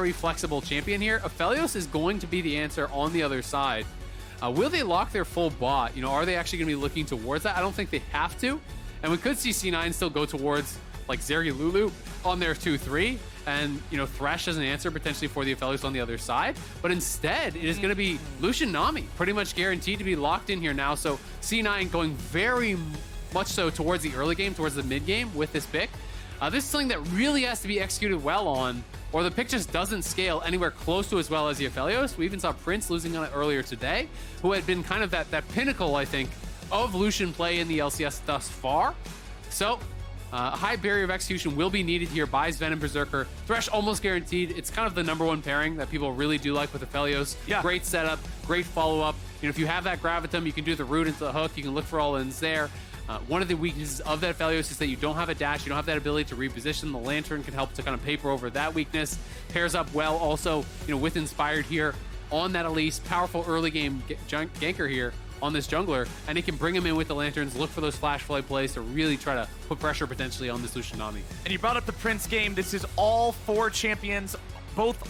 very flexible champion here. Aphelios is going to be the answer on the other side. Will they lock their full bot? You know, are they actually going to be looking towards that? I don't think they have to. And we could see C9 still go towards like Zeri Lulu on their 2-3. And, you know, Thresh as an answer potentially for the Aphelios on the other side. But instead, it is going to be Lucian Nami, pretty much guaranteed to be locked in here now. So C9 going very much so towards the early game, towards the mid game with this pick. This is something that really has to be executed well on, or the pick just doesn't scale anywhere close to as well as the Aphelios. We even saw Prince losing on it earlier today, who had been kind of that pinnacle, I think, of Lucian play in the LCS thus far. So, a high barrier of execution will be needed here by Zven and Berserker. Thresh almost guaranteed. It's kind of the #1 pairing that people really do like with Aphelios. Yeah. Great setup, great follow-up. You know, if you have that Gravitum, you can do the root into the hook. You can look for all-ins there. One of the weaknesses of that Aphelios is that you don't have a dash. You don't have that ability to reposition. The Lantern can help to kind of paper over that weakness. Pairs up well also, you know, with Inspired here on that Elise. Powerful early game ganker here on this jungler, and he can bring him in with the Lanterns, look for those flash flood plays to really try to put pressure potentially on this Lucian Nami. And you brought up the Prince game. This is all 4 champions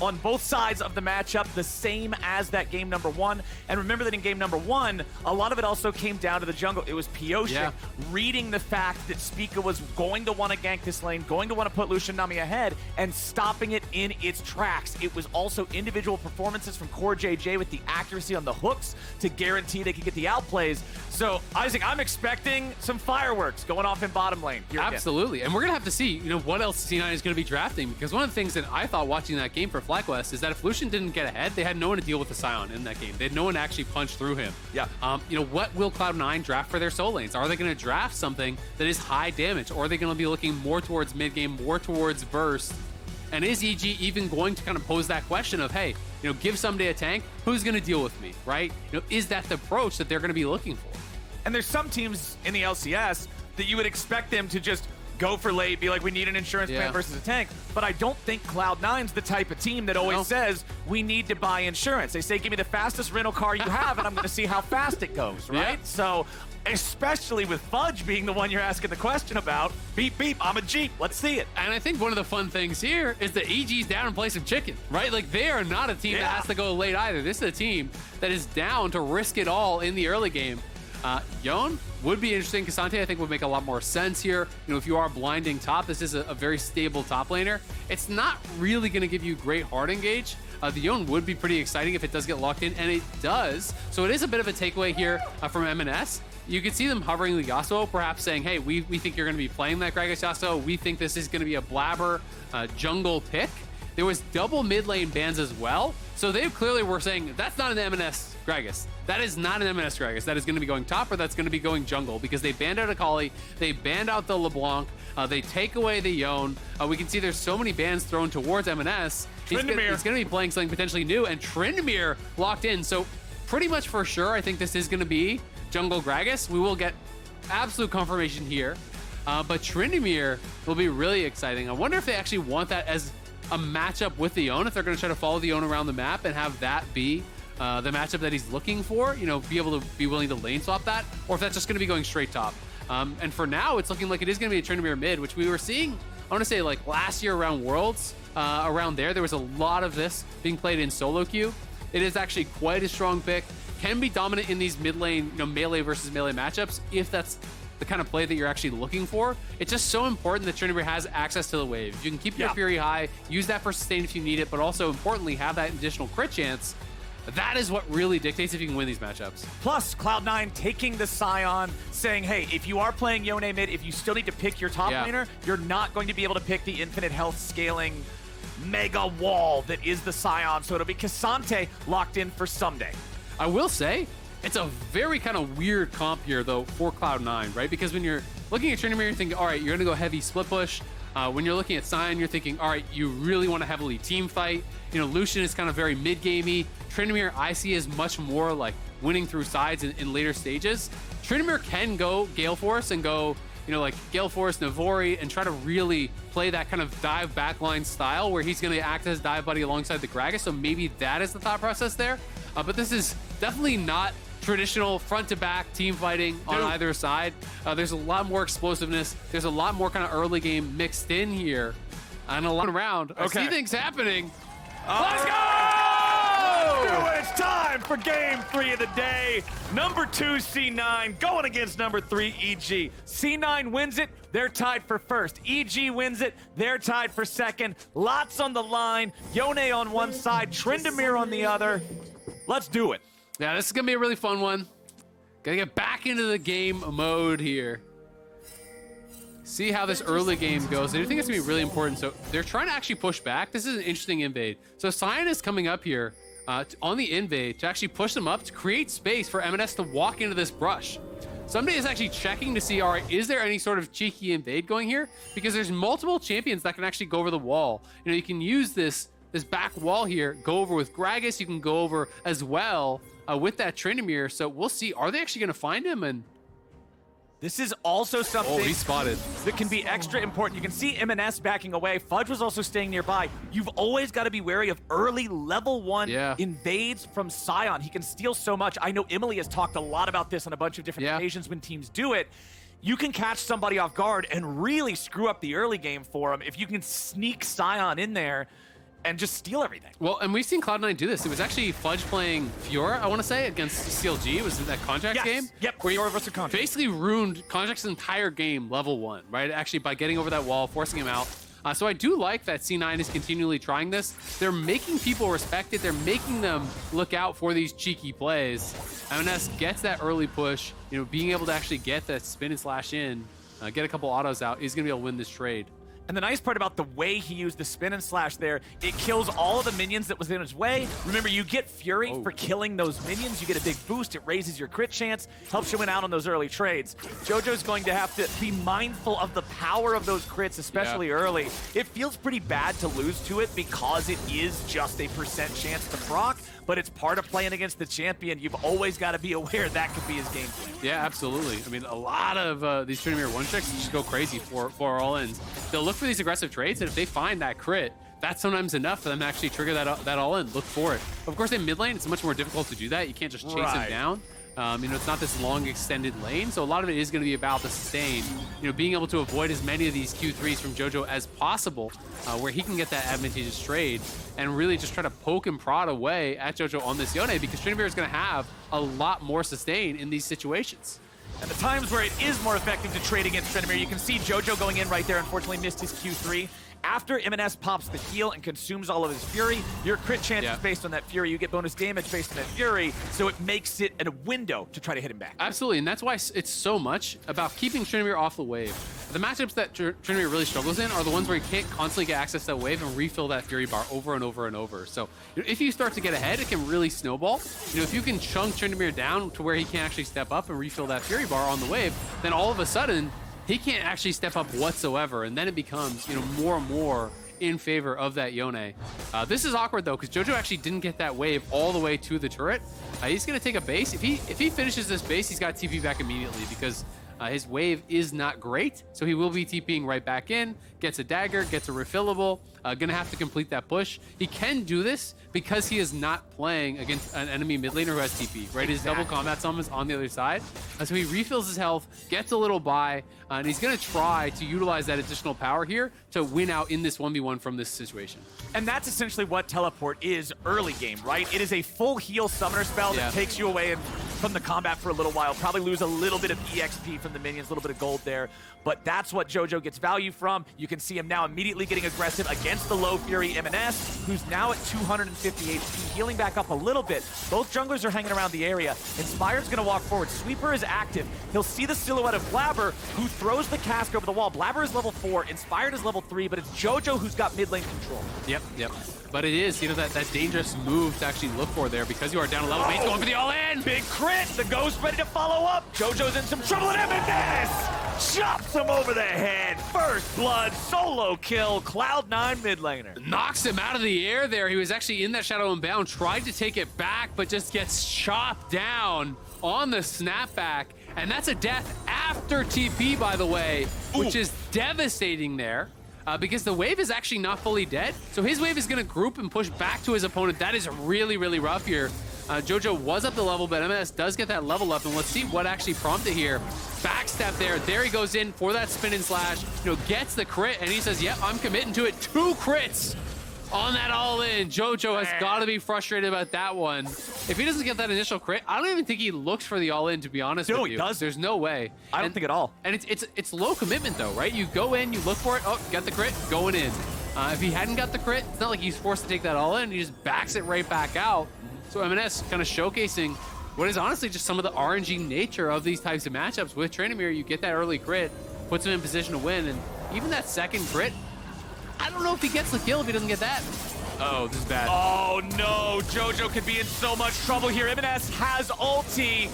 on both sides of the matchup, the same as that game #1. And remember that in game #1, a lot of it also came down to the jungle. It was Pyosik reading the fact that Spica was going to want to gank this lane, going to want to put Lucian Nami ahead, and stopping it in its tracks. It was also individual performances from Core JJ with the accuracy on the hooks to guarantee they could get the outplays. So, Isaac, I'm expecting some fireworks going off in bottom lane. Absolutely. And we're going to have to see, you know, what else C9 is going to be drafting, because one of the things that I thought watching that game for FlyQuest is that if Lucian didn't get ahead, they had no one to deal with the Sion in that game. They had no one to actually punch through him. Yeah. You know, what will Cloud9 draft for their soul lanes? Are they going to draft something that is high damage, or are they going to be looking more towards mid game, more towards burst? And is EG even going to kind of pose that question of, hey, you know, give Ssumday a tank, who's going to deal with me, right? You know, is that the approach that they're going to be looking for? And there's some teams in the LCS that you would expect them to just go for late, be like, we need an insurance plan versus a tank. But I don't think Cloud9's the type of team that always says, we need to buy insurance. They say, give me the fastest rental car you have, and I'm going to see how fast it goes, right? Yeah. So, especially with Fudge being the one you're asking the question about, beep, beep, I'm a Jeep, let's see it. And I think one of the fun things here is that EG's down in place of chicken, right? Like, they are not a team that has to go late either. This is a team that is down to risk it all in the early game. Yone would be interesting. Ksante, I think, would make a lot more sense here. You know, if you are blinding top, this is a very stable top laner. It's not really going to give you great hard engage. The Yone would be pretty exciting if it does get locked in, and it does. So it is a bit of a takeaway here from EMENES. You can see them hovering the Yasuo, perhaps saying, hey, we think you're going to be playing that Gragas Yasuo. We think this is going to be a Blaber jungle pick. There was double mid lane bans as well. So they clearly were saying, that's not an EMENES Gragas. That is not an EMENES Gragas. That is going to be going top, or that's going to be going jungle, because they banned out Akali, they banned out the LeBlanc, they take away the Yone. We can see there's so many bans thrown towards EMENES. He's going to be playing something potentially new, and Tryndamere locked in. So pretty much for sure, I think this is going to be jungle Gragas. We will get absolute confirmation here. But Tryndamere will be really exciting. I wonder if they actually want that as a matchup with the Yone, if they're going to try to follow the Yone around the map and have that be the matchup that he's looking for, you know, be able to be willing to lane swap that, or if that's just going to be going straight top. And for now, it's looking like it is going to be a Tryndamere mid, which we were seeing, I want to say, like last year around Worlds, around there was a lot of this being played in solo queue. It is actually quite a strong pick, can be dominant in these mid lane, you know, melee versus melee matchups, if that's the kind of play that you're actually looking for. It's just so important that Tryndamere has access to the wave. You can keep your Fury high, use that for sustain if you need it, but also importantly have that additional crit chance. That is what really dictates if you can win these matchups. Plus, Cloud9 taking the Sion, saying, hey, if you are playing Yone mid, if you still need to pick your top laner, you're not going to be able to pick the infinite health scaling mega wall that is the Sion. So it'll be Ksante locked in for Ssumday. I will say, it's a very kind of weird comp here, though, for Cloud9, right? Because when you're looking at Tryndamere, you're thinking, all right, you're going to go heavy split push. When you're looking at Sion, you're thinking, all right, you really want to heavily team fight. You know, Lucian is kind of very mid-gamey. Tryndamere, I see as much more like winning through sides in later stages. Tryndamere can go Gale Force and go, you know, like Gale Force, Navori, and try to really play that kind of dive backline style where he's going to act as dive buddy alongside the Gragas. So maybe that is the thought process there. But this is definitely not traditional front-to-back team fighting on either side. There's a lot more explosiveness. There's a lot more kind of early game mixed in here. And a lot around. I see things happening. Let's go! It's time for game 3 of the day. Number 2, C9, going against number 3, EG. C9 wins it, they're tied for first. EG wins it, they're tied for second. Lots on the line. Yone on one side, Tryndamere on the other. Let's do it. Yeah, this is going to be a really fun one. Gotta get back into the game mode here. See how this early game goes. I do think it's going to be really important. So they're trying to actually push back. This is an interesting invade. So Sion is coming up here on the invade to actually push them up to create space for EMENES to walk into this brush. Ssumday is actually checking to see, all right, is there any sort of cheeky invade going here? Because there's multiple champions that can actually go over the wall. You know, you can use this back wall here, go over with Gragas. You can go over as well with that Tryndamere. So we'll see. Are they actually going to find him? And this is also something he's spotted. That can be extra important. You can see EMENES backing away. Fudge was also staying nearby. You've always got to be wary of early level 1 invades from Sion. He can steal so much. I know Emily has talked a lot about this on a bunch of different occasions when teams do it. You can catch somebody off guard and really screw up the early game for him if you can sneak Sion in there and just steal everything. Well, and we've seen Cloud9 do this. It was actually Fudge playing Fiora, I want to say, against CLG. It was in that Contract game. Yep, where Fiora versus Contract. Basically ruined Contract's entire game level 1, right? Actually, by getting over that wall, forcing him out. So I do like that C9 is continually trying this. They're making people respect it. They're making them look out for these cheeky plays. EMENES gets that early push, you know, being able to actually get that spin and slash in, get a couple autos out, he's going to be able to win this trade. And the nice part about the way he used the spin and slash there, it kills all of the minions that was in his way. Remember, you get Fury for killing those minions. You get a big boost. It raises your crit chance, helps you win out on those early trades. Jojo's going to have to be mindful of the power of those crits, especially early. It feels pretty bad to lose to it because it is just a % chance to proc, but it's part of playing against the champion. You've always got to be aware that could be his game plan. Yeah, absolutely. I mean, a lot of these Tryndamere one-tricks just go crazy for all ends. They'll look for these aggressive trades, and if they find that crit, that's sometimes enough for them to actually trigger that all in. Look for it. Of course, in mid lane, it's much more difficult to do that. You can't just chase him down. You know, it's not this long extended lane, so a lot of it is going to be about the sustain. You know, being able to avoid as many of these Q3s from Jojo as possible, where he can get that advantageous trade and really just try to poke and prod away at Jojo on this Yone, because Tryndamere is going to have a lot more sustain in these situations. And the times where it is more effective to trade against Tryndamere, you can see Jojo going in right there, unfortunately missed his Q3. After EMENES pops the heal and consumes all of his Fury, your crit chance is based on that Fury. You get bonus damage based on that Fury, so it makes it a window to try to hit him back. Absolutely, and that's why it's so much about keeping Tryndamere off the wave. The matchups that Tryndamere really struggles in are the ones where he can't constantly get access to that wave and refill that Fury bar over and over and over. So you know, if you start to get ahead, it can really snowball. You know, if you can chunk Tryndamere down to where he can't actually step up and refill that Fury bar on the wave, then all of a sudden, he can't actually step up whatsoever, and then it becomes, you know, more and more in favor of that Yone. This is awkward though, because Jojo actually didn't get that wave all the way to the turret. He's gonna take a base. If he finishes this base, he's got TP back immediately, because his wave is not great, so he will be TPing right back in, gets a dagger, gets a refillable, gonna have to complete that push. He can do this because he is not playing against an enemy mid laner who has TP, right? His double combat summons on the other side. So he refills his health, gets a little buy, and he's gonna try to utilize that additional power here to win out in this 1v1 from this situation. And that's essentially what Teleport is early game, right? It is a full heal summoner spell that takes you away from the combat for a little while. Probably lose a little bit of EXP from the minions, a little bit of gold there. But that's what Jojo gets value from. You can see him now immediately getting aggressive against the low Fury EMENES, who's now at 250 HP, healing back up a little bit. Both junglers are hanging around the area. Inspired's gonna walk forward. Sweeper is active. He'll see the silhouette of Blaber, who throws the cask over the wall. Blaber is level 4, Inspired is level 3, but it's Jojo who's got mid lane control. Yep. But it is, you know, that dangerous move to actually look for there, because you are down a level. He's going for the all-in! Big crit! The Ghost ready to follow up! Jojo's in some trouble, and EMENES chops him over the head! First blood, solo kill, Cloud9 mid laner. Knocks him out of the air there. He was actually in that Shadow Unbound, tried to take it back, but just gets chopped down on the snapback. And that's a death after TP, by the way, which is devastating there. Because the wave is actually not fully dead. So his wave is going to group and push back to his opponent. That is really, really rough here. Jojo was up the level, but EMENES does get that level up. And let's see what actually prompted here. Backstep there. There he goes in for that spin and slash. You know, gets the crit, and he says, yep, I'm committing to it. 2 crits on that all-in. Jojo has got to be frustrated about that one. If he doesn't get that initial crit, I don't even think he looks for the all-in, to be honest with you. No, he does. There's no way. I don't think at all. And it's low commitment, though, right? You go in, you look for it, oh, get the crit, going in. If he hadn't got the crit, it's not like he's forced to take that all-in. He just backs it right back out. So EMENES kind of showcasing what is honestly just some of the RNG nature of these types of matchups. With Tryndamere, you get that early crit, puts him in position to win, and even that second crit, I don't know if he gets the kill if he doesn't get that. Oh, this is bad. Oh no, Jojo could be in so much trouble here. EMENES has ulti.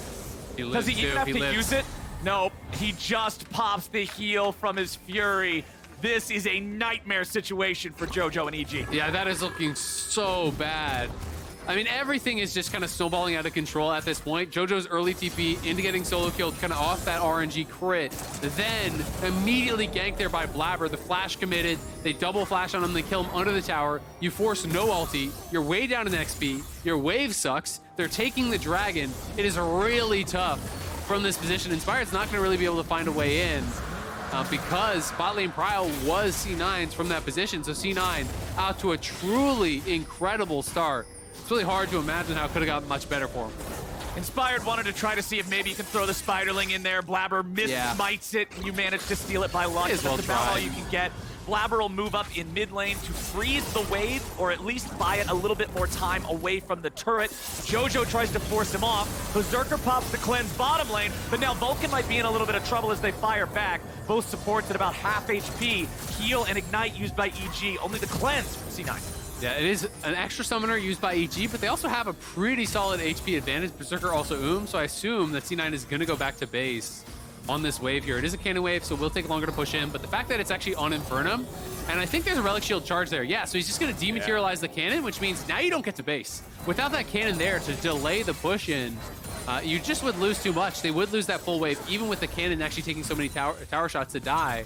Does he even have to use it? Nope, he just pops the heal from his Fury. This is a nightmare situation for Jojo and EG. Yeah, that is looking so bad. I mean, everything is just kind of snowballing out of control at this point. Jojo's early TP into getting solo killed, kind of off that RNG crit. Then immediately ganked there by Blaber. The flash committed. They double flash on him. They kill him under the tower. You force no ulti. You're way down in XP. Your wave sucks. They're taking the dragon. It is really tough from this position. Inspired's not going to really be able to find a way in. Because bot lane Prio was C9's from that position. So C9 out to a truly incredible start. It's really hard to imagine how it could have gotten much better for him. Inspired wanted to try to see if maybe you can throw the Spiderling in there. Blaber miss-mites it, and you manage to steal it by launch. That's about all you can get. Blaber will move up in mid lane to freeze the wave, or at least buy it a little bit more time away from the turret. Jojo tries to force him off. Berserker pops the cleanse bottom lane, but now Vulcan might be in a little bit of trouble as they fire back. Both supports at about half HP. Heal and Ignite used by EG, only the cleanse from C9. Yeah, it is an extra summoner used by EG, but they also have a pretty solid HP advantage. Berserker also so I assume that C9 is going to go back to base on this wave here. It is a cannon wave, so it will take longer to push in, but the fact that it's actually on Infernum, and I think there's a Relic Shield charge there. Yeah, so he's just going to dematerialize the cannon, which means now you don't get to base. Without that cannon there to delay the push in, you just would lose too much. They would lose that full wave, even with the cannon actually taking so many tower shots to die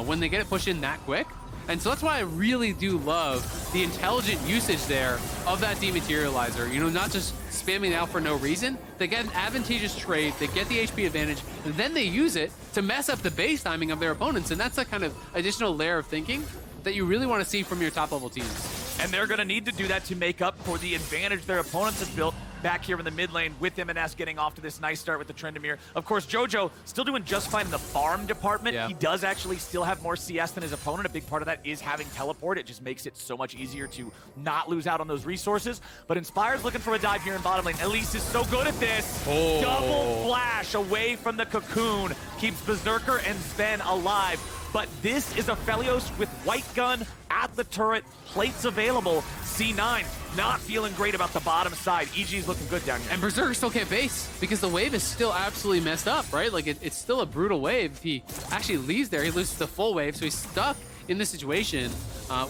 when they get it pushed in that quick. And so that's why I really do love the intelligent usage there of that dematerializer. You know, not just spamming it out for no reason. They get an advantageous trade, they get the HP advantage, and then they use it to mess up the base timing of their opponents. And that's a kind of additional layer of thinking that you really want to see from your top level teams. And they're going to need to do that to make up for the advantage their opponents have built back here in the mid lane, with EMENES getting off to this nice start with the Tryndamere. Of course, Jojo still doing just fine in the farm department. Yeah. He does actually still have more CS than his opponent. A big part of that is having teleport. It just makes it so much easier to not lose out on those resources. But Inspired's looking for a dive here in bottom lane. Elise is so good at this. Oh. Double flash away from the cocoon. Keeps Berserker and Zven alive. But this is Aphelios with White Gun at the turret, plates available. C9 not feeling great about the bottom side. EG's looking good down here. And Berserker still can't base because the wave is still absolutely messed up, right? Like it's still a brutal wave. If he actually leaves there, he loses the full wave, so he's stuck in this situation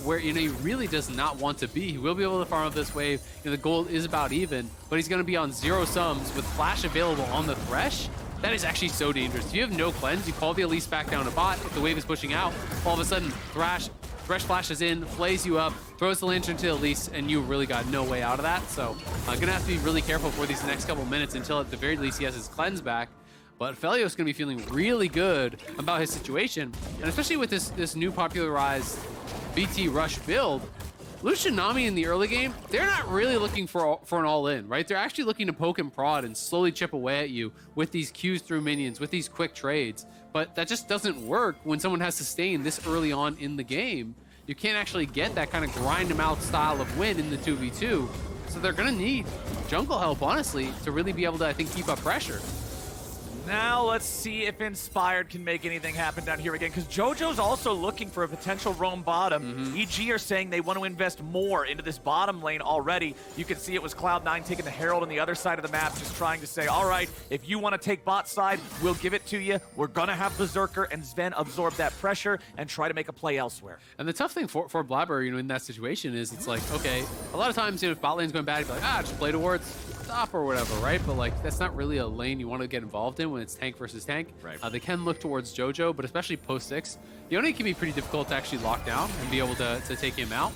where, you know, he really does not want to be. He will be able to farm up this wave. You know, the gold is about even, but he's going to be on 0 sums with flash available on the Thresh. That is actually so dangerous. If you have no cleanse, you call the Elise back down to bot. If the wave is pushing out, all of a sudden Thresh flashes in, flays you up, throws the lantern to Elise, and you really got no way out of that. So gonna have to be really careful for these next couple minutes until at the very least he has his cleanse back. But Aphelios is gonna be feeling really good about his situation, and especially with this new popularized BT Rush build. Lucian, Nami in the early game, they're not really looking for an all-in, right? They're actually looking to poke and prod and slowly chip away at you with these Qs through minions, with these quick trades. But that just doesn't work when someone has sustained this early on in the game. You can't actually get that kind of grind them out style of win in the 2v2. So they're gonna need jungle help, honestly, to really be able to, I think, keep up pressure. Now let's see if Inspired can make anything happen down here again, because Jojo's also looking for a potential roam bottom. EG are saying they want to invest more into this bottom lane already. You can see it was Cloud9 taking the Herald on the other side of the map, just trying to say, all right, if you want to take bot side, we'll give it to you. We're going to have Berserker and Zven absorb that pressure and try to make a play elsewhere. And the tough thing for Blaber, you know, in that situation is it's like, okay, a lot of times, you know, if bot lane's going bad, you'd be like, just play towards top or whatever, right? But like, that's not really a lane you want to get involved in when it's tank versus tank. Right. They can look towards Jojo, but especially post 6, Yone can be pretty difficult to actually lock down and be able to take him out.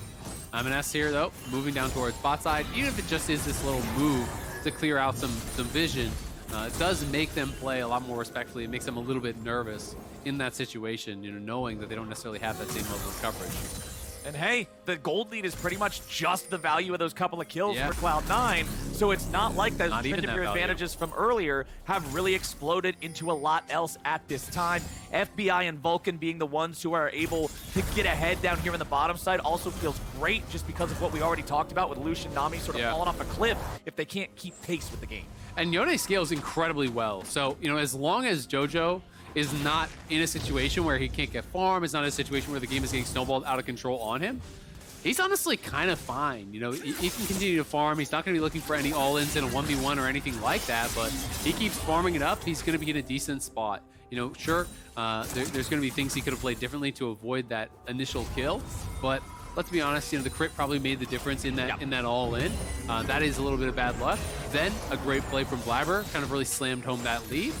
EMENES here though, moving down towards bot side, even if it just is this little move to clear out some vision, it does make them play a lot more respectfully. It makes them a little bit nervous in that situation, you know, knowing that they don't necessarily have that same level of coverage. And hey, the gold lead is pretty much just the value of those couple of kills Yeah. for Cloud9, so it's not like those Not even that Tryndamere value. advantages from earlier have really exploded into a lot else at this time. FBI and Vulcan being the ones who are able to get ahead down here on the bottom side also feels great just because of what we already talked about with Lucian Nami sort of falling off a cliff if they can't keep pace with the game. And Yone scales incredibly well. So, you know, as long as Jojo is not in a situation where he can't get farm, is not in a situation where the game is getting snowballed out of control on him, he's honestly kind of fine. You know, he can continue to farm. He's not going to be looking for any all-ins in a 1v1 or anything like that, but he keeps farming it up. He's going to be in a decent spot. You know, sure, there's going to be things he could have played differently to avoid that initial kill, but let's be honest, you know, the crit probably made the difference in that all-in. That is a little bit of bad luck. Then a great play from Blaber, kind of really slammed home that lead.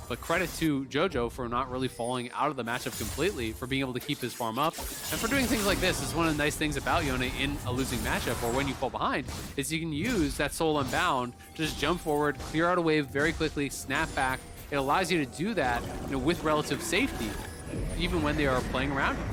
But credit to Jojo for not really falling out of the matchup completely, for being able to keep his farm up, and for doing things like this. It's one of the nice things about Yone in a losing matchup, or when you fall behind, is you can use that Soul Unbound to just jump forward, clear out a wave very quickly, snap back. It allows you to do that, you know, with relative safety, even when they are playing around him.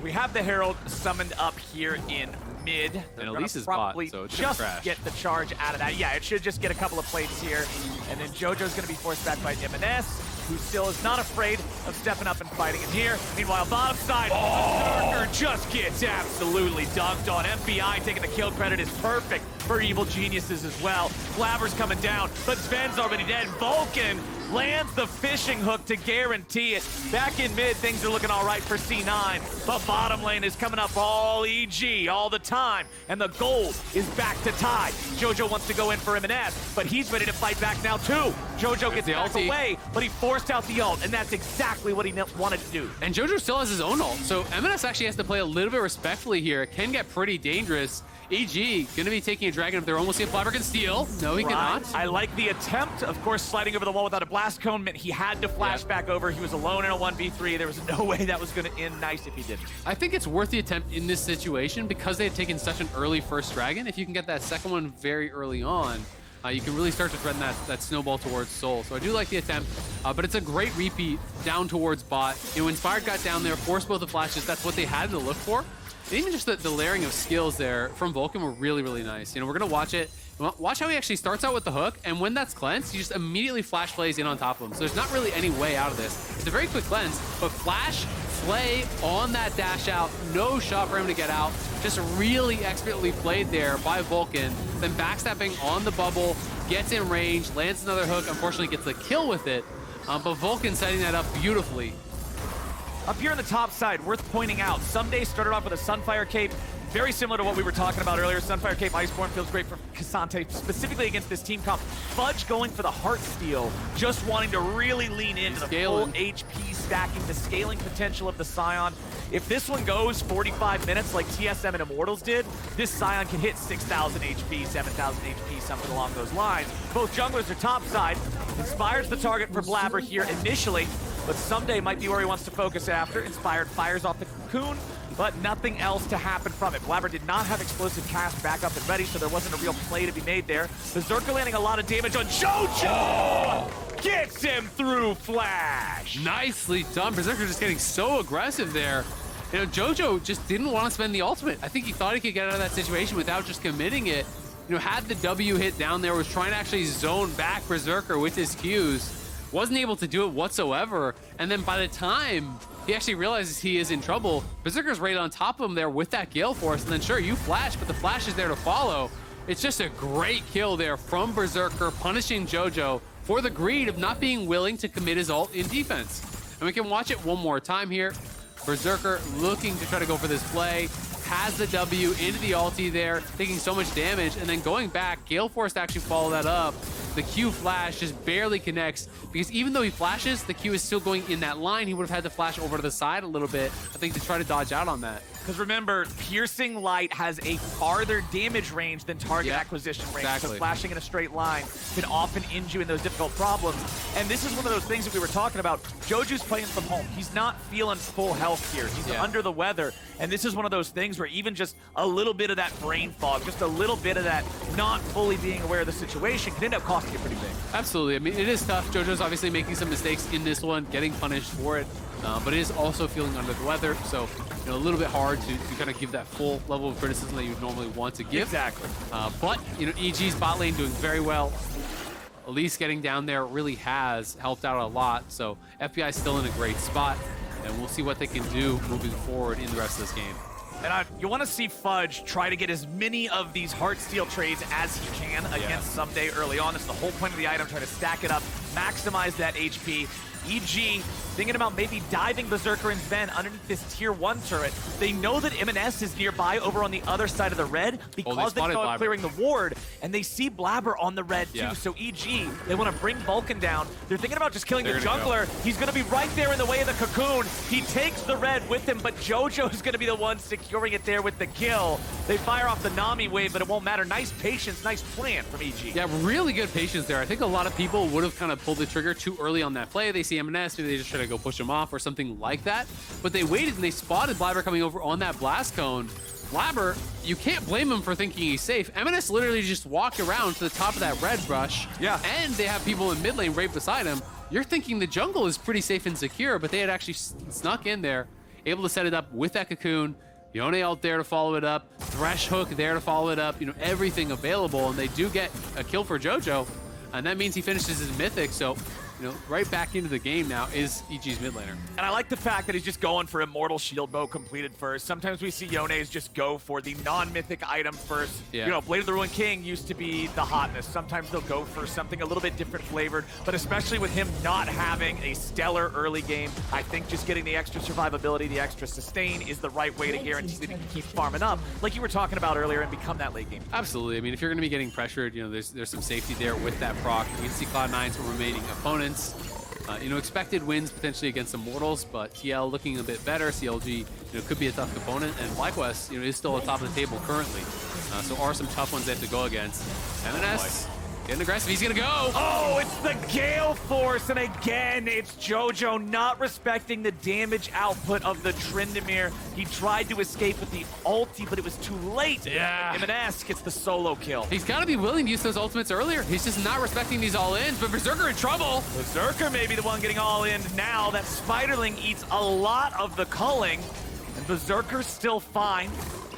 We have the Herald summoned up here in mid. And Elise's bot, so it's just crash. get the charge out of that. Yeah, it should just get a couple of plates here. And then Jojo's going to be forced back by EMENES, who still is not afraid of stepping up and fighting in here. Meanwhile, bottom side, Berserker just gets absolutely dunked on. FBI taking the kill credit is perfect for Evil Geniuses as well. Blaber's coming down, but Zven's already dead. Vulcan lands the fishing hook to guarantee it. Back in mid, things are looking all right for C9, but bottom lane is coming up all EG all the time, and the gold is back to tie. Jojo wants to go in for EMENES, but he's ready to fight back now too. Jojo gets back away, but he forced out the ult, and that's exactly what he wanted to do. And Jojo still has his own ult, so EMENES actually has to play a little bit respectfully here. It can get pretty dangerous. EG going to be taking a dragon if they're almost see if Blaber can steal. No, he cannot. I like the attempt. Of course, sliding over the wall without a blast cone meant he had to flash back over. He was alone in a 1v3. There was no way that was going to end nice if he didn't. I think it's worth the attempt in this situation because they had taken such an early first dragon. If you can get that second one very early on, you can really start to threaten that snowball towards Soul. So I do like the attempt, but it's a great repeat down towards bot. You know, Inspired got down there, forced both the flashes. That's what they had to look for. And even just the layering of skills there from Vulcan were really, really nice. You know, we're going to watch it. Watch how he actually starts out with the hook, and when that's cleansed, he just immediately flash plays in on top of him. So there's not really any way out of this. It's a very quick cleanse, but flash, play on that dash out, no shot for him to get out. Just really expertly played there by Vulcan. Then backstepping on the bubble, gets in range, lands another hook, unfortunately gets the kill with it. But Vulcan setting that up beautifully. Up here on the top side, worth pointing out, Ssumday started off with a Sunfire Cape, very similar to what we were talking about earlier. Sunfire Cape Iceborne feels great for Ksante, specifically against this team comp. Fudge going for the Heart Steal, just wanting to really lean into the full HP stacking, the scaling potential of the Sion. If this one goes 45 minutes like TSM and Immortals did, this Sion can hit 6,000 HP, 7,000 HP, something along those lines. Both junglers are topside. Inspired's the target for Blaber here initially, but Ssumday might be where he wants to focus after. Inspired fires off the cocoon, but nothing else to happen from it. Blaber did not have explosive cast back up and ready, so there wasn't a real play to be made there. Berserker landing a lot of damage on Jojo! Gets him through flash! Nicely done. Berserker just getting so aggressive there. You know, Jojo just didn't want to spend the ultimate. I think he thought he could get out of that situation without just committing it. You know, had the W hit down there, was trying to actually zone back Berserker with his Qs. Wasn't able to do it whatsoever. And then by the time he actually realizes he is in trouble, Berserker's right on top of him there with that Gale Force. And then sure, you flash, but the flash is there to follow. It's just a great kill there from Berserker, punishing Jojo for the greed of not being willing to commit his ult in defense. And we can watch it one more time here. Berserker looking to try to go for this play, has the W into the ulti there, taking so much damage, and then going back, Gale Force to actually follow that up. The Q flash just barely connects, because even though he flashes, the Q is still going in that line. He would have had to flash over to the side a little bit, I think, to try to dodge out on that. Because remember, Piercing Light has a farther damage range than target acquisition range. Exactly. So flashing in a straight line can often end you in those difficult problems. And this is one of those things that we were talking about. Joju's playing from home. He's not feeling full health here. He's under the weather. And this is one of those things where even just a little bit of that brain fog, just a little bit of that not fully being aware of the situation can end up costing you pretty big. Absolutely. I mean, it is tough. Jojo's obviously making some mistakes in this one, getting punished for it. but it is also feeling under the weather, so a little bit hard to kind of give that full level of criticism that you would normally want to give. Exactly. But EG's bot lane doing very well. Elise getting down there really has helped out a lot, so FBI is still in a great spot, and we'll see what they can do moving forward in the rest of this game. And you want to see Fudge try to get as many of these Heartsteel trades as he can against Ssumday early on. That's the whole point of the item, try to stack it up, maximize that HP. EG thinking about maybe diving Berserker and Zven underneath this tier 1 turret. They know that EMENES is nearby over on the other side of the red because they saw clearing the ward, and they see Blaber on the red too. So EG, they want to bring Vulcan down. They're thinking about just killing the jungler. He's going to be right there in the way of the cocoon. He takes the red with him, but Jojo is going to be the one securing it there with the kill. They fire off the Nami wave, but it won't matter. Nice patience, nice plan from EG. Yeah, really good patience there. I think a lot of people would have kind of pulled the trigger too early on that play. They see EMENES, maybe they just try to go push him off or something like that. But they waited and they spotted Blaber coming over on that blast cone. Blaber, you can't blame him for thinking he's safe. EMENES literally just walked around to the top of that red brush. Yeah. And they have people in mid lane right beside him. You're thinking the jungle is pretty safe and secure, but they had actually snuck in there, able to set it up with that cocoon. Yone out there to follow it up. Thresh hook there to follow it up. Everything available, and they do get a kill for Jojo. And that means he finishes his mythic, so right back into the game now is EG's mid laner. And I like the fact that he's just going for Immortal Shield Bow completed first. Sometimes we see Yone's just go for the non-mythic item first. Yeah. Blade of the Ruined King used to be the hotness. Sometimes they'll go for something a little bit different flavored, but especially with him not having a stellar early game, I think just getting the extra survivability, the extra sustain is the right way to guarantee that he can keep farming up, like you were talking about earlier, and become that late game. Absolutely. I mean, if you're going to be getting pressured, there's some safety there with that proc. You can see Cloud9's remaining opponents. Expected wins potentially against Immortals, but TL looking a bit better. CLG, could be a tough opponent, and FlyQuest, is still on top of the table currently. So are some tough ones they have to go against. EMENES getting aggressive. He's gonna go. Oh, it's the Gale Force, and again, it's Jojo not respecting the damage output of the Tryndamere. He tried to escape with the ulti, but it was too late. Yeah. EMENES gets the solo kill. He's got to be willing to use those ultimates earlier. He's just not respecting these all-ins, but Berserker in trouble. Berserker may be the one getting all-in now. That Spiderling eats a lot of the culling, and Berserker's still fine.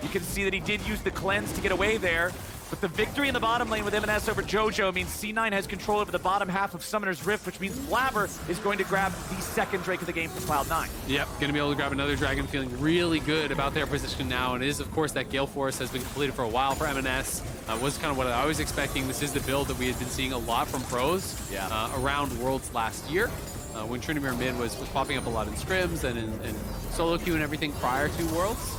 You can see that he did use the cleanse to get away there. But the victory in the bottom lane with EMENES over Jojo means C9 has control over the bottom half of Summoner's Rift, which means Blaber is going to grab the second Drake of the game for Cloud9. Yep, going to be able to grab another dragon, feeling really good about their position now. And it is, of course, that Gale Force has been completed for a while for EMENES. Was kind of what I was expecting. This is the build that we had been seeing a lot from pros around Worlds last year. When Tryndamere mid was popping up a lot in scrims and in solo queue and everything prior to Worlds.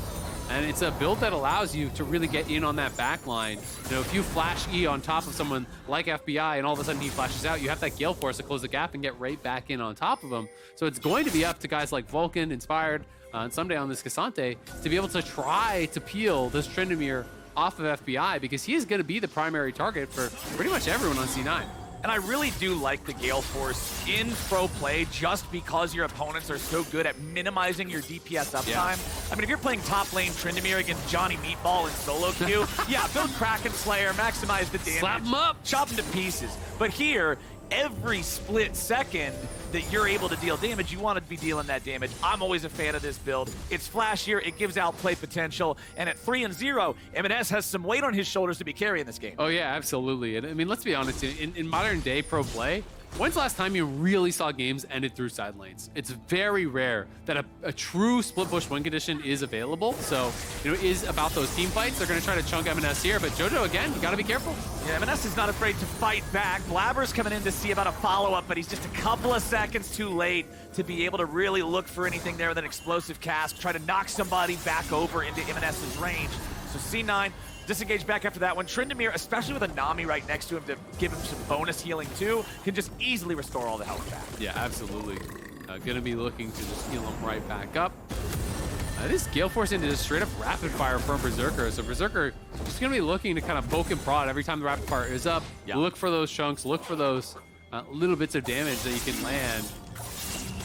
And it's a build that allows you to really get in on that back line. If you flash E on top of someone like FBI and all of a sudden he flashes out, you have that Gale Force to close the gap and get right back in on top of him. So it's going to be up to guys like Vulcan, Inspired, and Ssumday on this Ksante to be able to try to peel this Tryndamere off of FBI, because he is going to be the primary target for pretty much everyone on C9. And I really do like the Gale Force in pro play just because your opponents are so good at minimizing your DPS uptime. Yeah. I mean, if you're playing top lane Tryndamere against Johnny Meatball in solo queue, build Kraken Slayer, maximize the damage. Slap him up. Chop him to pieces. But here, every split second that you're able to deal damage, you want to be dealing that damage. I'm always a fan of this build. It's flashier, it gives outplay potential, and at 3-0, EMENES has some weight on his shoulders to be carrying this game. Oh yeah, absolutely. And I mean, let's be honest, in modern day pro play, when's the last time you really saw games ended through side lanes? It's very rare that a true split push win condition is available. So, it is about those team fights. They're going to try to chunk EMENES here, but Jojo, again, you got to be careful. Yeah, EMENES is not afraid to fight back. Blaber's coming in to see about a follow-up, but he's just a couple of seconds too late to be able to really look for anything there with an explosive cast, try to knock somebody back over into EMENES' range. So C9 disengage back after that one. Tryndamere, especially with a Nami right next to him to give him some bonus healing too, can just easily restore all the health back. Yeah, absolutely. Gonna be looking to just heal him right back up. This Gale Force into just straight up rapid fire from Berserker. So Berserker just gonna be looking to kind of poke and prod every time the rapid fire is up. Yeah. Look for those chunks, look for those little bits of damage that you can land.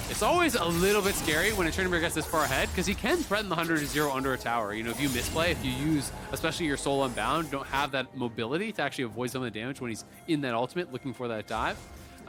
It's always a little bit scary when a Tryndamere gets this far ahead, because he can threaten the 100-0 under a tower. If you misplay, if you use, especially your Soul Unbound, don't have that mobility to actually avoid some of the damage when he's in that ultimate looking for that dive.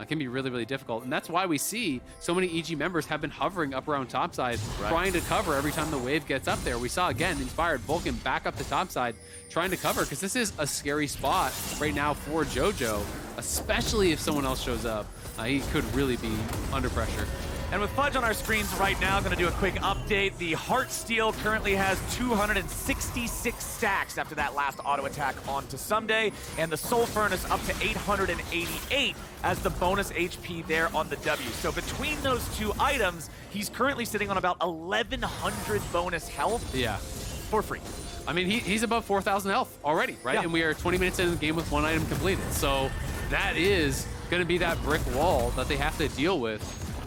can be really, really difficult. And that's why we see so many EG members have been hovering up around topside, trying to cover every time the wave gets up there. We saw, again, Inspired Vulcan back up to topside, trying to cover, because this is a scary spot right now for Jojo, especially if someone else shows up. He could really be under pressure. And with Fudge on our screens right now, going to do a quick update. The Heartsteel currently has 266 stacks after that last auto attack onto Ssumday, and the Soul Furnace up to 888 as the bonus HP there on the W. So between those two items, he's currently sitting on about 1,100 bonus health. Yeah. For free. I mean, he's above 4,000 health already, right? Yeah. And we are 20 minutes into the game with one item completed. So that is going to be that brick wall that they have to deal with.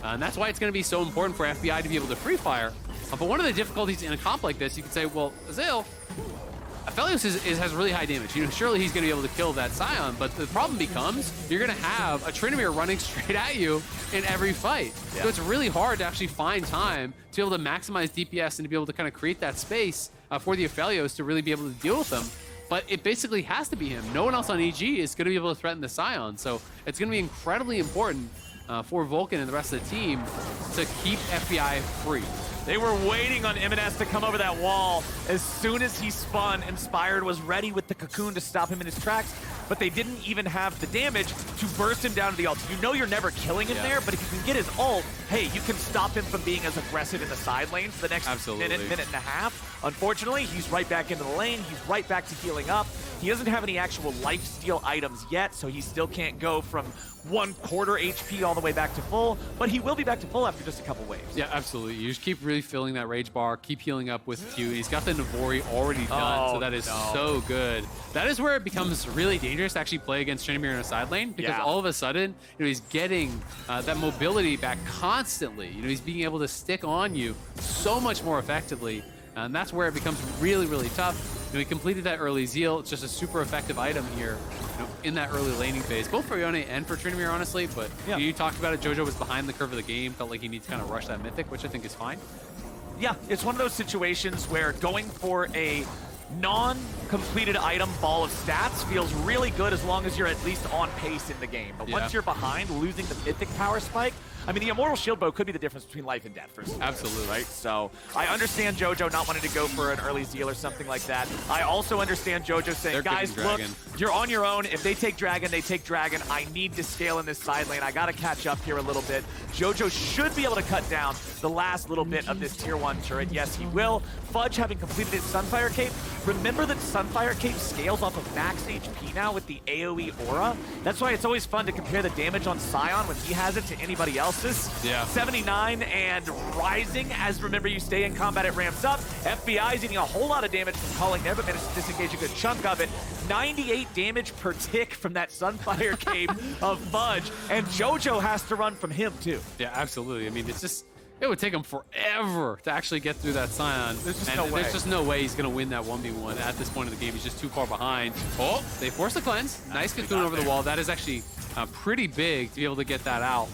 And that's why it's going to be so important for FBI to be able to free fire. But one of the difficulties in a comp like this, you could say, well, Azael, Aphelios has really high damage. You know, surely he's going to be able to kill that Sion. But the problem becomes you're going to have a Tryndamere running straight at you in every fight. Yeah. So it's really hard to actually find time to be able to maximize DPS and to be able to kind of create that space for the Aphelios to really be able to deal with them. But it basically has to be him. No one else on EG is going to be able to threaten the Sion. So it's going to be incredibly important for Vulcan and the rest of the team to keep FBI free. They were waiting on EMENES to come over that wall. As soon as he spun, Inspired was ready with the cocoon to stop him in his tracks, but they didn't even have the damage to burst him down to the ult. You know you're never killing him there, but if you can get his ult, hey, you can stop him from being as aggressive in the side lane for the next minute and a half. Unfortunately, he's right back into the lane. He's right back to healing up. He doesn't have any actual lifesteal items yet, so he still can't go from 1/4 HP all the way back to full, but he will be back to full after just a couple waves. Yeah, absolutely. You just keep really filling that rage bar, keep healing up with Q. He's got the Navori already done, so that is so good. That is where it becomes really dangerous to actually play against Tryndamere in a side lane, because all of a sudden, you know, he's getting that mobility back constantly. You know, he's being able to stick on you so much more effectively, and that's where it becomes really, really tough. You know, he completed that early Zeal. It's just a super effective item here, you know, in that early laning phase, both for Yone and for Tryndamere, honestly. But you talked about it. Jojo was behind the curve of the game, felt like he needs to kind of rush that Mythic, which I think is fine. Yeah, it's one of those situations where going for a non-completed item ball of stats feels really good as long as you're at least on pace in the game. But once you're behind, losing the Mythic power spike, I mean, the Immortal Shield Bow could be the difference between life and death for some. Absolutely. Right? So I understand Jojo not wanting to go for an early Zeal or something like that. I also understand Jojo saying, guys, look, you're on your own. If they take Dragon, they take Dragon. I need to scale in this side lane. I got to catch up here a little bit. Jojo should be able to cut down the last little bit of this tier 1 turret. Yes, he will. Fudge having completed his Sunfire Cape. Remember that Sunfire Cape scales off of max HP now with the AoE aura. That's why it's always fun to compare the damage on Sion when he has it to anybody else's. 79 and rising. As remember, you stay in combat, it ramps up. FBI is eating a whole lot of damage from calling there, but managed to disengage a good chunk of it. 98 damage per tick from that Sunfire Cape of Fudge, and Jojo has to run from him too. Yeah, absolutely. I mean, it's just, it would take him forever to actually get through that Sion. There's just no way. There's just no way he's going to win that 1v1 at this point of the game. He's just too far behind. Oh, they force the cleanse. Nice cocoon over the wall. That is actually pretty big to be able to get that out.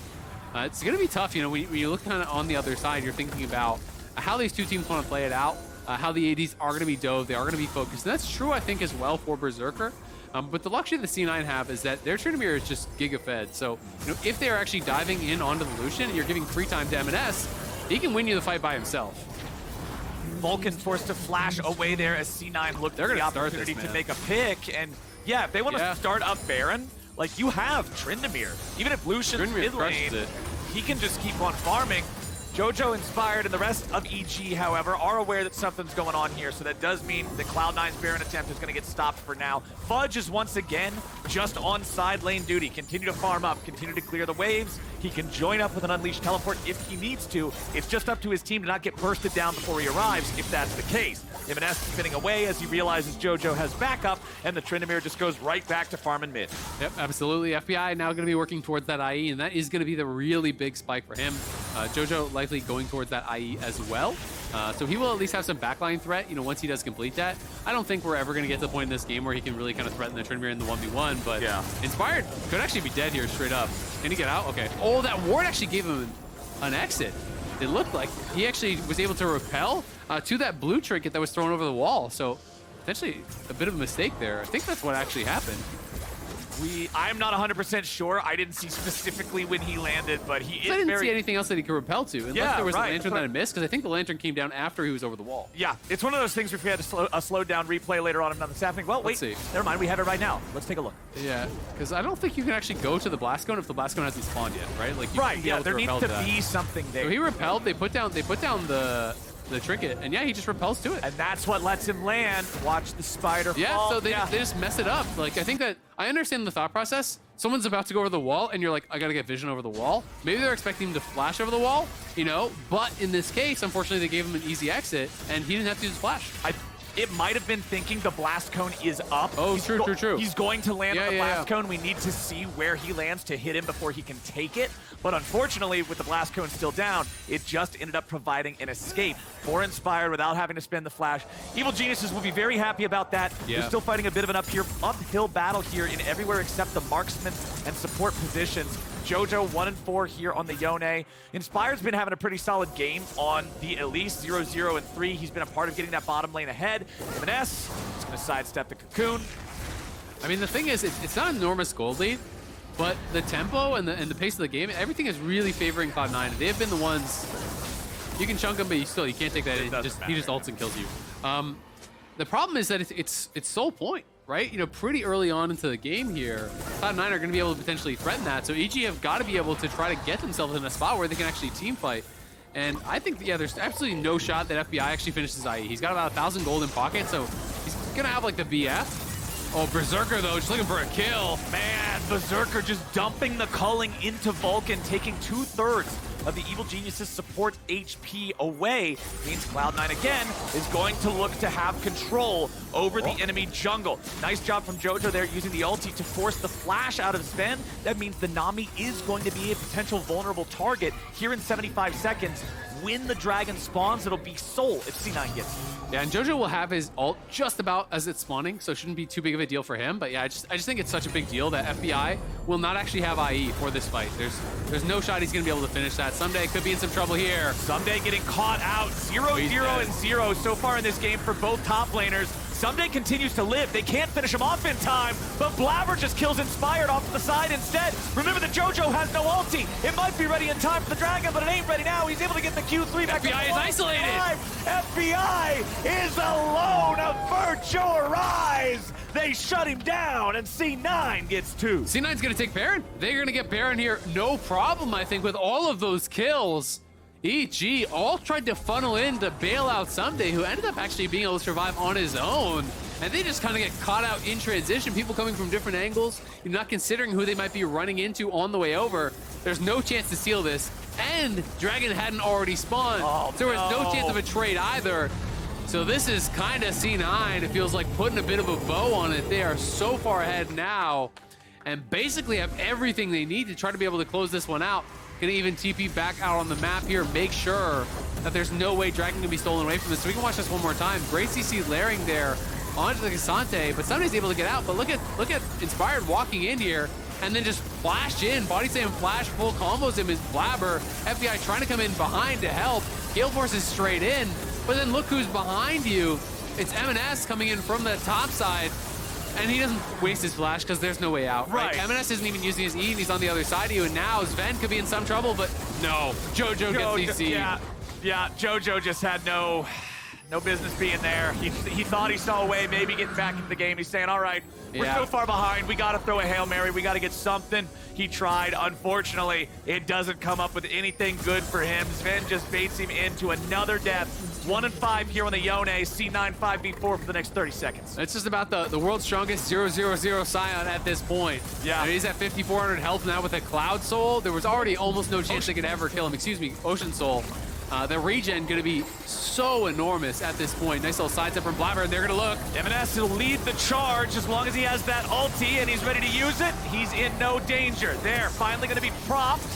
It's going to be tough, you know, when you look kind of on the other side, you're thinking about how these two teams want to play it out, how the ADs are going to be dove, they are going to be focused. And that's true, I think, as well for Berserker. But the luxury the C9 have is that their Tryndamere is just giga-fed. So, you know, if they're actually diving in onto the Lucian and you're giving free time to EMENES, he can win you the fight by himself. Vulcan forced to flash away there as C9 looked at the opportunity to make a pick. And yeah, if they want to start up Baron, like, you have Tryndamere. Even if Lucian's mid lane, he can just keep on farming. Jojo, Inspired, and the rest of EG, however, are aware that something's going on here, so that does mean the Cloud9's Baron attempt is going to get stopped for now. Fudge is once again just on side lane duty. Continue to farm up, continue to clear the waves. He can join up with an Unleashed Teleport if he needs to. It's just up to his team to not get bursted down before he arrives, if that's the case. EMENES spinning away as he realizes Jojo has backup, and the Tryndamere just goes right back to farming mid. Yep, absolutely. FBI now going to be working towards that IE, and that is going to be the really big spike for him. Jojo likely going towards that IE as well. So he will at least have some backline threat, you know, once he does complete that. I don't think we're ever going to get to the point in this game where he can really kind of threaten the Tryndamere in the 1v1, but Inspired could actually be dead here straight up. Can he get out? Okay. Oh, that ward actually gave him an exit. It looked like he actually was able to repel to that blue trinket that was thrown over the wall. So potentially a bit of a mistake there. I think that's what actually happened. I'm not 100% sure. I didn't see specifically when he landed, but he is I didn't see anything else that he could repel to, unless there was a lantern that I missed, because I think the lantern came down after he was over the wall. Yeah, it's one of those things where if we had a slowed down replay later on if nothing's happening. Well, wait, never mind. We have it right now. Let's take a look. Yeah, because I don't think you can actually go to the blast cone if the blast cone hasn't spawned yet, right? Like, there needs to be something there. So he repelled. They put down the trinket, and yeah, he just repels to it. And that's what lets him land. Watch the spider fall. So they just mess it up. Like, I think that I understand the thought process. Someone's about to go over the wall, and you're like, I gotta get vision over the wall. Maybe they're expecting him to flash over the wall, you know? But in this case, unfortunately, they gave him an easy exit, and he didn't have to use flash. It might have been thinking the blast cone is up. Oh, true. He's going to land on the blast cone. We need to see where he lands to hit him before he can take it. But unfortunately, with the blast cone still down, it just ended up providing an escape for Inspired without having to spend the flash. Evil Geniuses will be very happy about that. They're still fighting a bit of an uphill battle here in everywhere except the marksman and support positions. Jojo 1-4 here on the Yone. Inspired's been having a pretty solid game on the Elise, 0-0 and 3. He's been a part of getting that bottom lane ahead. EMENES is going to sidestep the cocoon. I mean, the thing is, it's not an enormous gold lead, but the tempo and the pace of the game, everything is really favoring Cloud9. They've been the ones, you can chunk him, but you can't take that in. He just ults and kills you. The problem is that it's sole point. Right? You know, pretty early on into the game here, Cloud9 are going to be able to potentially threaten that. So EG have got to be able to try to get themselves in a spot where they can actually team fight. And I think, there's absolutely no shot that FBI actually finishes IE. He's got about 1,000 gold in pocket, so he's going to have like the BF. Oh, Berserker though, just looking for a kill. Man, Berserker just dumping the culling into Vulcan, taking 2/3 of the Evil Geniuses support HP away. Means Cloud9 again is going to look to have control over the enemy jungle. Nice job from Jojo there using the ulti to force the flash out of Zven. That means the Nami is going to be a potential vulnerable target here in 75 seconds. When the dragon spawns, it'll be Soul if C9 gets it. Yeah, and Jojo will have his ult just about as it's spawning, so it shouldn't be too big of a deal for him. But yeah, I just think it's such a big deal that FBI will not actually have IE for this fight. There's no shot he's going to be able to finish that. Ssumday could be in some trouble here. Ssumday getting caught out. 0-0 and 0 so far in this game for both top laners. Ssumday continues to live. They can't finish him off in time, but Blaber just kills Inspired off to the side instead. Remember that Jojo has no ulti. It might be ready in time for the dragon, but it ain't ready now. He's able to get the Q3 back. FBI is isolated. FBI is alone. A virtual rise. They shut him down, and C9 gets 2. C9's going to take Baron. They're going to get Baron here. No problem, I think, with all of those kills. EG all tried to funnel in to bail out Ssumday, who ended up actually being able to survive on his own. And they just kind of get caught out in transition. People coming from different angles. You're not considering who they might be running into on the way over. There's no chance to steal this. And Dragon hadn't already spawned. So there was no chance of a trade either. So this is kind of C9. It feels like putting a bit of a bow on it. They are so far ahead now and basically have everything they need to try to be able to close this one out. Gonna even TP back out on the map here, make sure that there's no way Dragon can be stolen away from this. So we can watch this one more time. Great CC layering there onto the Ksante, but Ssumday's able to get out. But look at Inspired walking in here and then just flash in, body slam flash, full combos him as Blaber. FBI trying to come in behind to help. Gale forces straight in, but then look who's behind you. It's EMENES coming in from the top side. And he doesn't waste his flash because there's no way out, right? EMENES isn't even using his E, and he's on the other side of you, and now Zven could be in some trouble, but no. Jojo gets CC. Yeah, Jojo just had no business being there. He thought he saw a way, maybe getting back into the game. He's saying, all right, we're so far behind. We got to throw a Hail Mary. We got to get something. He tried. Unfortunately, it doesn't come up with anything good for him. Zven just baits him into another death. 1-5 here on the Yone. C9 5v4 for the next 30 seconds. It's just about the world's strongest 0-0-0 Sion at this point. Yeah. He's at 5,400 health now with a Cloud Soul. There was already almost no chance they could ever kill him. Excuse me, Ocean Soul. The regen going to be so enormous at this point. Nice little sidestep from Blaber, and they're going to look. EMENES will lead the charge as long as he has that ulti and he's ready to use it. He's in no danger. There, finally going to be propped.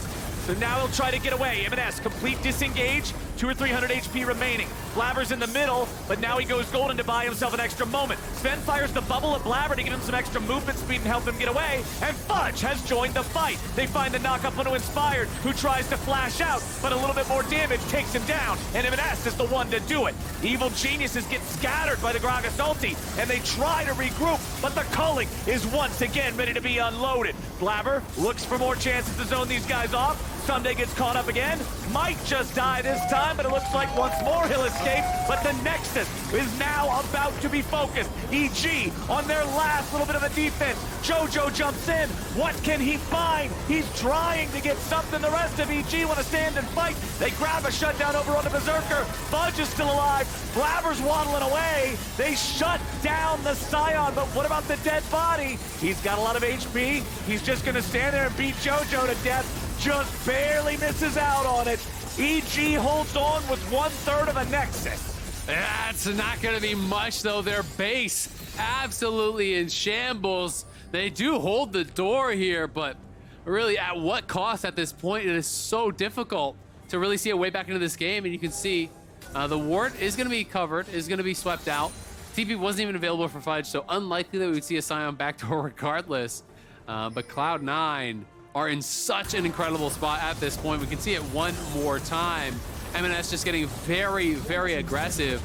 So now he'll try to get away. EMENES, complete disengage. 200 or 300 HP remaining. Blaber's in the middle, but now he goes golden to buy himself an extra moment. Zven fires the bubble at Blaber to give him some extra movement speed and help him get away, and Fudge has joined the fight. They find the knock-up onto Inspired, who tries to flash out, but a little bit more damage takes him down, and EMENES is the one to do it. Evil geniuses get scattered by the Gragas ulti, and they try to regroup, but the culling is once again ready to be unloaded. Blaber looks for more chances to zone these guys off. Ssumday gets caught up again. Might just die this time, but it looks like once more he'll escape. But the Nexus is now about to be focused. EG on their last little bit of a defense. Jojo jumps in. What can he find? He's trying to get something. The rest of EG want to stand and fight. They grab a shutdown over on the Berserker. Fudge is still alive. Blaber's waddling away. They shut down the Sion, but what about the dead body? He's got a lot of HP. He's just going to stand there and beat Jojo to death. Just barely misses out on it. EG holds on with 1/3 of a Nexus. That's not going to be much, though. Their base absolutely in shambles. They do hold the door here, but really at what cost at this point? It is so difficult to really see a way back into this game, and you can see the ward is going to be covered, is going to be swept out. TP wasn't even available for Fudge, so unlikely that we would see a Sion backdoor regardless. But Cloud9 are in such an incredible spot at this point. We can see it one more time. EMENES just getting very, very aggressive,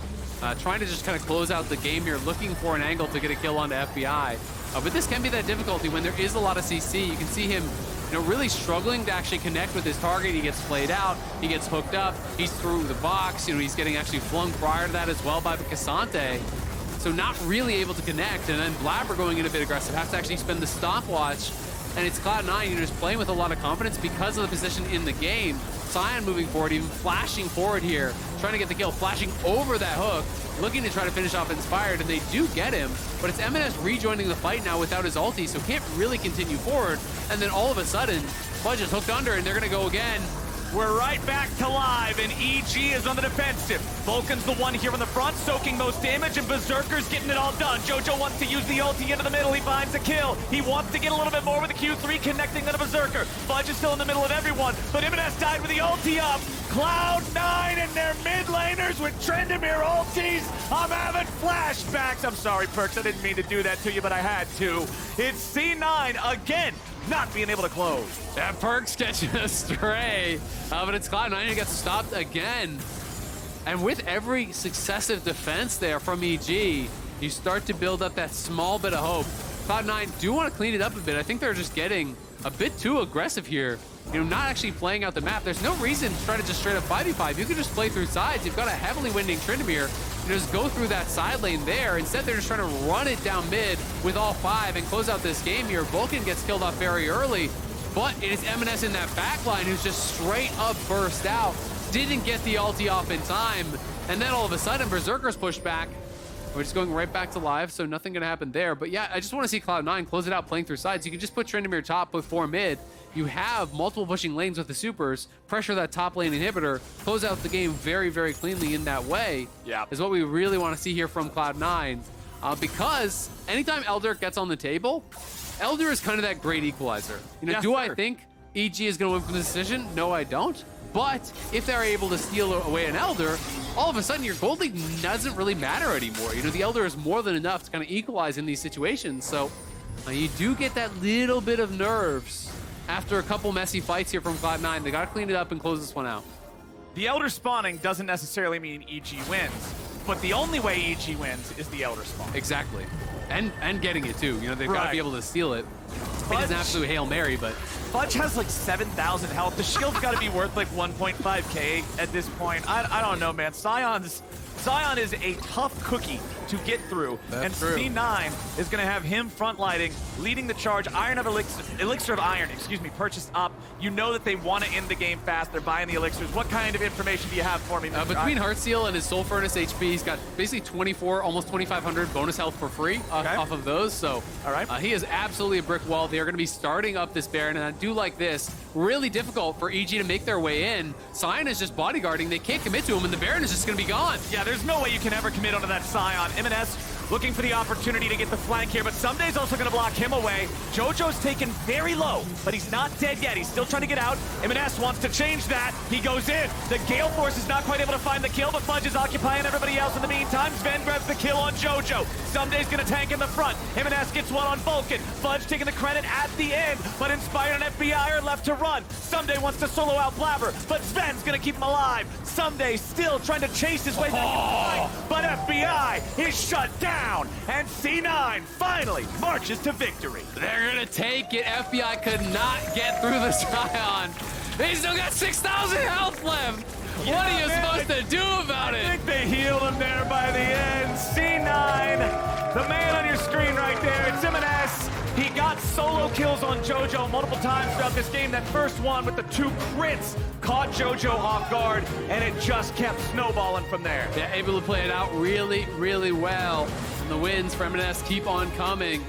trying to just kind of close out the game here, looking for an angle to get a kill onto FBI. But this can be that difficulty when there is a lot of CC. You can see him, really struggling to actually connect with his target. He gets played out, he gets hooked up, he's through the box. He's getting actually flung prior to that as well by the Ksante. So not really able to connect. And then Blaber going in a bit aggressive, has to actually spend the stopwatch. And it's Cloud9, just playing with a lot of confidence because of the position in the game. Sion moving forward, even flashing forward here, trying to get the kill, flashing over that hook, looking to try to finish off Inspired, and they do get him, but it's EMENES rejoining the fight now without his ulti, so can't really continue forward. And then all of a sudden, Fudge is hooked under, and they're gonna go again. We're right back to live, and EG is on the defensive. Vulcan's the one here in the front, soaking most damage, and Berserker's getting it all done. Jojo wants to use the ulti into the middle. He finds a kill. He wants to get a little bit more with the Q3 connecting on the Berserker. Fudge is still in the middle of everyone, but EMENES died with the ulti up. Cloud9 and their mid laners with Tryndamere ultis. I'm having flashbacks. I'm sorry, Perks. I didn't mean to do that to you, but I had to. It's C9 again, not being able to close. That Perks catching astray, but it's Cloud9 who gets stopped again. And with every successive defense there from EG, you start to build up that small bit of hope. Cloud9 do want to clean it up a bit. I think they're just getting a bit too aggressive here. Not actually playing out the map. There's no reason to try to just straight up 5v5. You can just play through sides. You've got a heavily winding Tryndamere. Just go through that side lane there. Instead, they're just trying to run it down mid with all 5 and close out this game here. Vulcan gets killed off very early, but it is EMENES in that back line who's just straight up burst out. Didn't get the ulti off in time, and then all of a sudden, Berserker's pushed back. We're just going right back to live, so nothing gonna happen there. But yeah, I just want to see Cloud9 close it out playing through sides. You can just put Tryndamere top before mid. You have multiple pushing lanes with the supers, pressure that top lane inhibitor, close out the game very, very cleanly in that way. Yeah, is what we really want to see here from Cloud9. Because anytime Elder gets on the table, Elder is kind of that great equalizer. I think EG is gonna win from this decision? No, I don't. But if they're able to steal away an Elder, all of a sudden your gold league doesn't really matter anymore. The Elder is more than enough to kind of equalize in these situations. So you do get that little bit of nerves after a couple messy fights here from Cloud9. They got to clean it up and close this one out. The Elder spawning doesn't necessarily mean EG wins, but the only way EG wins is the Elder spawn. Exactly. And getting it too. They've got to be able to steal it. It's an absolute Hail Mary, but Fudge has like 7,000 health. The shield's got to be worth like 1.5k at this point. I don't know, man. Sion is a tough cookie to get through. That's true. C9 is going to have him front lighting, leading the charge. Elixir of Iron, purchased up. You know that they want to end the game fast. They're buying the elixirs. What kind of information do you have for me, Mr. Between Heartsteel and his Soul Furnace HP, he's got basically 24, almost 2,500 bonus health for free off of those. So all right. He is absolutely a brick wall. They're going to be starting up this Baron, and I do like this. Really difficult for EG to make their way in. Sion is just bodyguarding. They can't commit to him, and the Baron is just going to be gone. Yeah, there's no way you can ever commit onto that Sion. EMENES looking for the opportunity to get the flank here, but Ssumday's also going to block him away. Jojo's taken very low, but he's not dead yet. He's still trying to get out. EMENES wants to change that. He goes in. The Gale Force is not quite able to find the kill, but Fudge is occupying everybody else in the meantime. Zven grabs the kill on Jojo. Ssumday's going to tank in the front. EMENES gets one on Vulcan. Fudge taking the credit at the end, but Inspired and FBI are left to run. Ssumday wants to solo out Blaber, but Zven's going to keep him alive. Ssumday still trying to chase his way back into the fight, but FBI is shut down, and C9 finally marches to victory. They're gonna take it. FBI could not get through the Sion. They still got 6,000 health left. Yeah, What are you man, supposed to do about it? I think they healed him there by the end. C9, the man on your screen right there, it's EMENES. He got solo kills on Jojo multiple times throughout this game. That first one with the 2 crits caught Jojo off guard, and it just kept snowballing from there. Yeah, able to play it out really, really well. And the wins for EMENES keep on coming.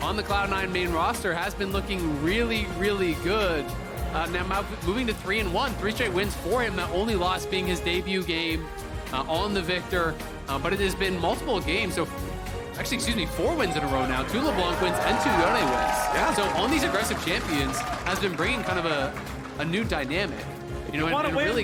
On the Cloud9 main roster has been looking really, really good. Now moving to 3-1, 3 straight wins for him. The only loss being his debut game on the Victor, but it has been multiple games. So actually, excuse me, 4 wins in a row now. 2 LeBlanc wins and 2 Yone wins. Yeah. So on these aggressive champions has been bringing kind of a new dynamic. You know, and really